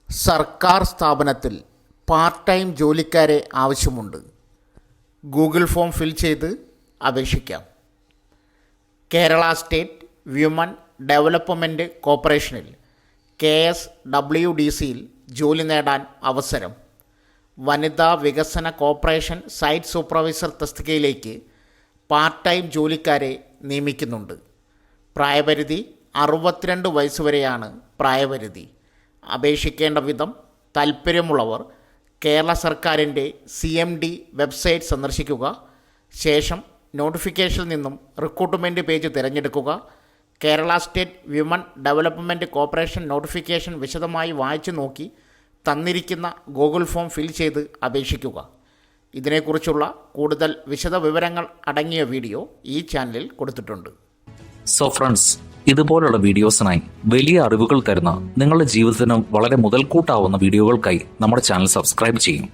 സർക്കാർ സ്ഥാപനത്തിൽ part time ജോലിക്കാരെ ആവശ്യമുണ്ട്. ഗൂഗിൾ ഫോം ഫിൽ ചെയ്ത് അപേക്ഷിക്കാം. കേരള സ്റ്റേറ്റ് വിമൻ ഡെവലപ്മെൻറ്റ് കോർപ്പറേഷനിൽ KSWDCയിൽ ജോലി നേടാൻ അവസരം. വനിതാ വികസന കോർപ്പറേഷൻ സൈറ്റ് സൂപ്പർവൈസർ തസ്തികയിലേക്ക് പാർട്ട് ടൈം ജോലിക്കാരെ നിയമിക്കുന്നുണ്ട്. പ്രായപരിധി 62 വയസ്സ് വരെയാണ് പ്രായപരിധി. അപേക്ഷിക്കേണ്ട വിധം താൽപ്പര്യമുള്ളവർ കേരള സർക്കാരിൻ്റെ CMD വെബ്സൈറ്റ് സന്ദർശിക്കുക. ശേഷം നോട്ടിഫിക്കേഷനിൽ നിന്നും റിക്രൂട്ട്മെൻറ്റ് പേജ് തിരഞ്ഞെടുക്കുക. Kerala state women development corporation notification വിശദമായി വായിച്ചു നോക്കി തന്നിരിക്കുന്ന ഗൂഗിൾ ഫോം ഫിൽ ചെയ്ത് അപേക്ഷിക്കുക. ഇതിനെക്കുറിച്ചുള്ള കൂടുതൽ വിശദ വിവരങ്ങൾ അടങ്ങിയ വീഡിയോ ഈ ചാനലിൽ കൊടുത്തിട്ടുണ്ട്. സോ ഫ്രണ്ട്സ്, ഇതുപോലുള്ള വീഡിയോസിനായി വലിയ അറിവുകൾ തരുന്ന നിങ്ങളുടെ ജീവിതത്തിന് വളരെ മുതൽക്കൂട്ടാവുന്ന വീഡിയോകൾക്കായി നമ്മുടെ ചാനൽ സബ്സ്ക്രൈബ് ചെയ്യും.